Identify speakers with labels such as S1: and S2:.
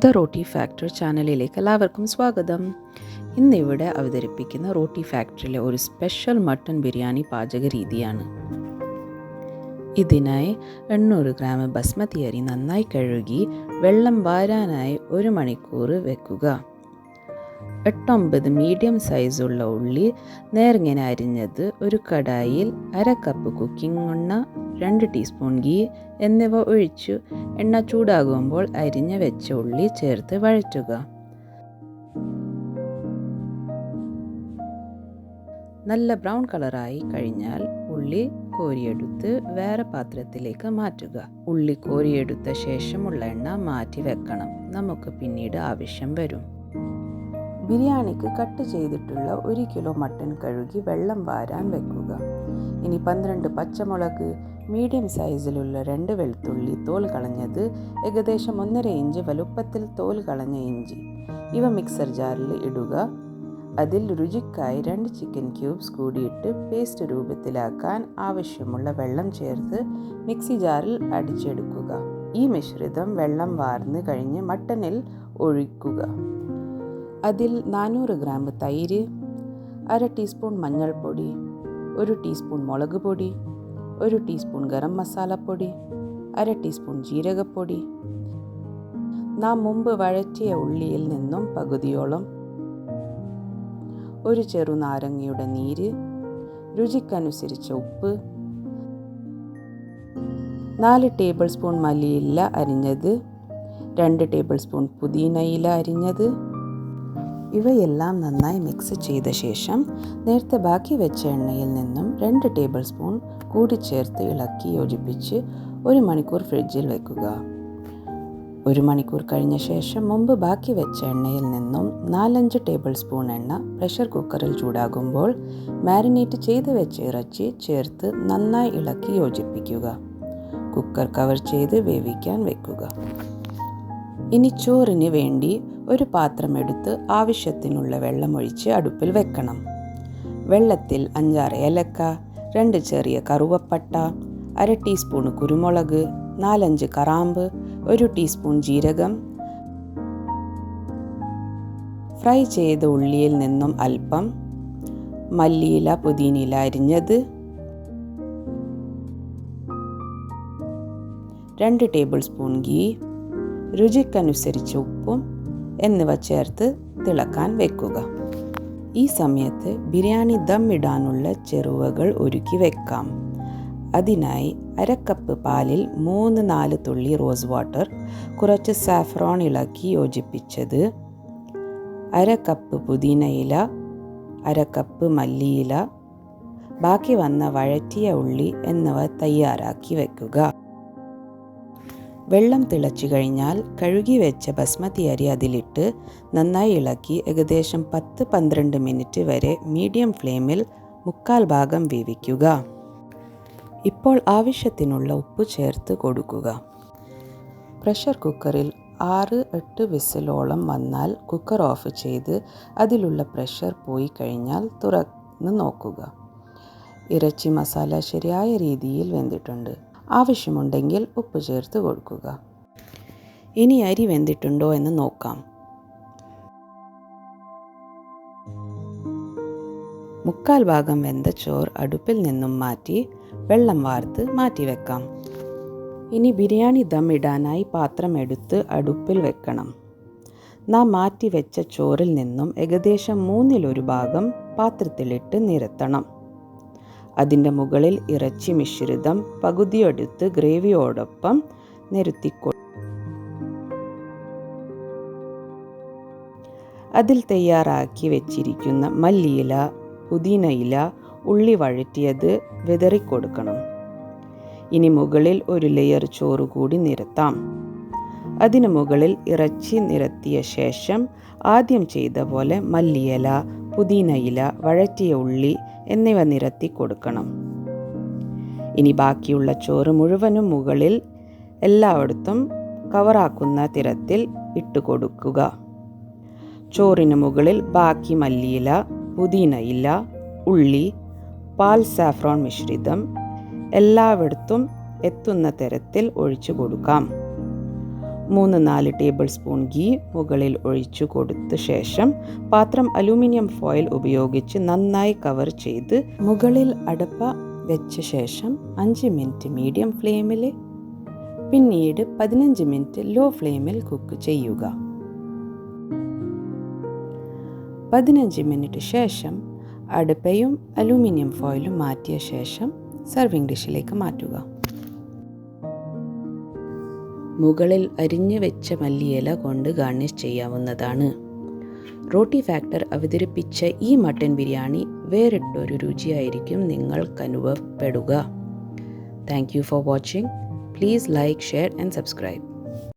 S1: The roti factory ചാനലിലേക്ക് എല്ലാവർക്കും സ്വാഗതം. ഇന്നിവിടെ അവതരിപ്പിക്കുന്ന റോട്ടി ഫാക്ടറിയിലെ ഒരു സ്പെഷ്യൽ മട്ടൺ ബിരിയാണി പാചക രീതിയാണ്. ഇതിനായി 800 ഗ്രാം ബസ്മതി അരി നന്നായി കഴുകി വെള്ളം വാരാനായി 1 മണിക്കൂർ വെക്കുക. 8-9 മീഡിയം സൈസുള്ള ഉള്ളി നേർങ്ങനെ അരിഞ്ഞത് ഒരു കടായിൽ 1/2 കപ്പ് കുക്കിംഗ് എണ്ണ, 2 ടീസ്പൂൺ ഗീ എന്നിവ ഒഴിച്ചു എണ്ണ ചൂടാകുമ്പോൾ അരിഞ്ഞ വെച്ച ഉള്ളി ചേർത്ത് വഴറ്റുക. നല്ല ബ്രൗൺ കളറായി കഴിഞ്ഞാൽ ഉള്ളി കോരിയെടുത്ത് വേറെ പാത്രത്തിലേക്ക് മാറ്റുക. ഉള്ളി കോരിയെടുത്ത ശേഷമുള്ള എണ്ണ മാറ്റി വെക്കണം, നമുക്ക് പിന്നീട് ആവശ്യം വരും. ബിരിയാണിക്ക് കട്ട് ചെയ്തിട്ടുള്ള 1 കിലോ മട്ടൺ കഴുകി വെള്ളം വാരാൻ വെക്കുക. ഇനി 12 പച്ചമുളക്, മീഡിയം സൈസിലുള്ള 2 വെളുത്തുള്ളി തോൽ കളഞ്ഞത്, ഏകദേശം 1.5 ഇഞ്ച് വലുപ്പത്തിൽ തോൽ കളഞ്ഞ ഇഞ്ചി ഇവ മിക്സർ ജാറിൽ ഇടുക. അതിൽ രുചിക്കായി 2 ചിക്കൻ ക്യൂബ്സ് കൂടിയിട്ട് പേസ്റ്റ് രൂപത്തിലാക്കാൻ ആവശ്യമുള്ള വെള്ളം ചേർത്ത് മിക്സി ജാറിൽ അടിച്ചെടുക്കുക. ഈ മിശ്രിതം വെള്ളം വാർന്ന് കഴിഞ്ഞ് മട്ടണിൽ ഒഴിക്കുക. അതിൽ 400 ഗ്രാം തൈര്, 1/2 ടീസ്പൂൺ മഞ്ഞൾപ്പൊടി, 1 ടീസ്പൂൺ മുളക് പൊടി, 1 ടീസ്പൂൺ ഗരം മസാലപ്പൊടി, 1/2 ടീസ്പൂൺ ജീരകപ്പൊടി, നാം മുമ്പ് വഴറ്റിയ ഉള്ളിയിൽ നിന്നും പകുതിയോളം, 1 ചെറുനാരങ്ങയുടെ നീര്, രുചിക്കനുസരിച്ച ഉപ്പ്, 4 ടേബിൾ സ്പൂൺ മല്ലിയില അരിഞ്ഞത്, 2 ടേബിൾ സ്പൂൺ പുതിനയില അരിഞ്ഞത്. ഇവയെല്ലാം നന്നായി മിക്സ് ചെയ്ത ശേഷം നേരത്തെ ബാക്കി വെച്ച എണ്ണയിൽ നിന്നും 2 ടേബിൾ സ്പൂൺ കൂടി ചേർത്ത് ഇളക്കി യോജിപ്പിച്ച് 1 മണിക്കൂർ ഫ്രിഡ്ജിൽ വെക്കുക. 1 മണിക്കൂർ കഴിഞ്ഞ ശേഷം മുമ്പ് ബാക്കി വെച്ച എണ്ണയിൽ നിന്നും 4-5 ടേബിൾ സ്പൂൺ എണ്ണ പ്രഷർ കുക്കറിൽ ചൂടാകുമ്പോൾ മാരിനേറ്റ് ചെയ്ത് വെച്ച ഇറച്ചി ചേർത്ത് നന്നായി ഇളക്കി യോജിപ്പിക്കുക. കുക്കർ കവർ ചെയ്ത് വേവിക്കാൻ വെക്കുക. ഇനി ചോറിന് വേണ്ടി ഒരു പാത്രം എടുത്ത് ആവശ്യത്തിനുള്ള വെള്ളമൊഴിച്ച് അടുപ്പിൽ വെക്കണം. വെള്ളത്തിൽ 5-6 ഏലക്ക, 2 ചെറിയ കറുവപ്പട്ട, 1/2 ടീസ്പൂൺ കുരുമുളക്, 4-5 കറാമ്പ്, 1 ടീസ്പൂൺ ജീരകം, ഫ്രൈ ചെയ്ത ഉള്ളിയിൽ നിന്നും അല്പം മല്ലിയില, പുതിനയില അരിഞ്ഞത്, 2 ടേബിൾ സ്പൂൺ ഗീ, രുചിക്കനുസരിച്ച് ഉപ്പും എന്നിവ ചേർത്ത് തിളക്കാൻ വെക്കുക. ഈ സമയത്ത് ബിരിയാണി ദം ഇടാനുള്ള ചേരുവകൾ ഒരുക്കി വെക്കാം. അതിനായി 1/2 കപ്പ് പാലിൽ 3-4 തുള്ളി റോസ് വാട്ടർ, കുറച്ച് സാഫ്രോൺ ഇളക്കി യോജിപ്പിച്ചത്, 1/2 കപ്പ് പുതിനയില, 1/2 കപ്പ് മല്ലിയില, ബാക്കി വന്ന വഴറ്റിയ ഉള്ളി എന്നിവ തയ്യാറാക്കി വെക്കുക. വെള്ളം തിളച്ചു കഴിഞ്ഞാൽ കഴുകി വെച്ച ബസ്മതി അരി അതിലിട്ട് നന്നായി ഇളക്കി ഏകദേശം 10-12 മിനിറ്റ് വരെ മീഡിയം ഫ്ലെയിമിൽ 3/4 ഭാഗം വേവിക്കുക. ഇപ്പോൾ ആവശ്യത്തിനുള്ള ഉപ്പ് ചേർത്ത് കൊടുക്കുക. പ്രഷർ കുക്കറിൽ 6-8 വിസിലോളം വന്നാൽ കുക്കർ ഓഫ് ചെയ്ത് അതിലുള്ള പ്രഷർ പോയി കഴിഞ്ഞാൽ തുറന്ന് നോക്കുക. ഇറച്ചി മസാല ശരിയായ രീതിയിൽ വെന്തിട്ടുണ്ട്. ആവശ്യമുണ്ടെങ്കിൽ ഉപ്പ് ചേർത്ത് കൊടുക്കുക. ഇനി അരി വെന്തിട്ടുണ്ടോ എന്ന് നോക്കാം. 3/4 ഭാഗം വെന്ത ചോറ് അടുപ്പിൽ നിന്നും മാറ്റി വെള്ളം വാർത്ത് മാറ്റി വെക്കാം. ഇനി ബിരിയാണി ദം ഇടാനായി പാത്രം എടുത്ത് അടുപ്പിൽ വെക്കണം. നാം മാറ്റി വെച്ച ചോറിൽ നിന്നും ഏകദേശം 1/3 ഭാഗം പാത്രത്തിലിട്ട് നിരത്തണം. അതിൻ്റെ മുകളിൽ ഇറച്ചി മിശ്രിതം പകുതിയെടുത്ത് ഗ്രേവിയോടൊപ്പം അതിൽ തയ്യാറാക്കി വെച്ചിരിക്കുന്ന മല്ലിയില, പുതിനയില, ഉള്ളി വഴറ്റിയത് വിതറിക്കൊടുക്കണം. ഇനി മുകളിൽ ഒരു ലെയർ ചോറ് കൂടി നിരത്താം. അതിന് മുകളിൽ ഇറച്ചി നിരത്തിയ ശേഷം ആദ്യം ചെയ്ത പോലെ മല്ലിയില, പുതിനയില, വഴറ്റിയ ഉള്ളി എന്നിവ നിരത്തി കൊടുക്കണം. ഇനി ബാക്കിയുള്ള ചോറ് മുഴുവനും മുകളിൽ എല്ലായിടത്തും കവറാക്കുന്ന തരത്തിൽ ഇട്ട് കൊടുക്കുക. ചോറിന് മുകളിൽ ബാക്കി മല്ലിയില, പുതിനയില, ഉള്ളി, പാൽ സാഫ്രോൺ മിശ്രിതം എല്ലായിടത്തും എത്തുന്ന തരത്തിൽ ഒഴിച്ചു കൊടുക്കാം. 3-4 ടേബിൾ സ്പൂൺ ഗീ മുകളിൽ ഒഴിച്ചു കൊടുത്ത ശേഷം പാത്രം അലൂമിനിയം ഫോയിൽ ഉപയോഗിച്ച് നന്നായി കവർ ചെയ്ത് മുകളിൽ അടപ്പ വെച്ച ശേഷം 5 മിനിറ്റ് മീഡിയം ഫ്ലെയിമിൽ പിന്നീട് 15 മിനിറ്റ് ലോ ഫ്ലെയിമിൽ കുക്ക് ചെയ്യുക. 15 മിനിറ്റ് ശേഷം അടപ്പയും അലൂമിനിയം ഫോയിലും മാറ്റിയ ശേഷം സർവിംഗ് ഡിഷിലേക്ക് മാറ്റുക. മുകളിൽ അരിഞ്ഞു വെച്ച മല്ലിയില കൊണ്ട് ഗാർണിഷ് ചെയ്യാവുന്നതാണ്. റോട്ടി ഫാക്ടർ അവതരിപ്പിച്ച ഈ മട്ടൻ ബിരിയാണി വേറിട്ടൊരു രുചിയായിരിക്കും നിങ്ങൾക്ക് അനുഭവപ്പെടുക. Thank you for watching. Please like, share and subscribe.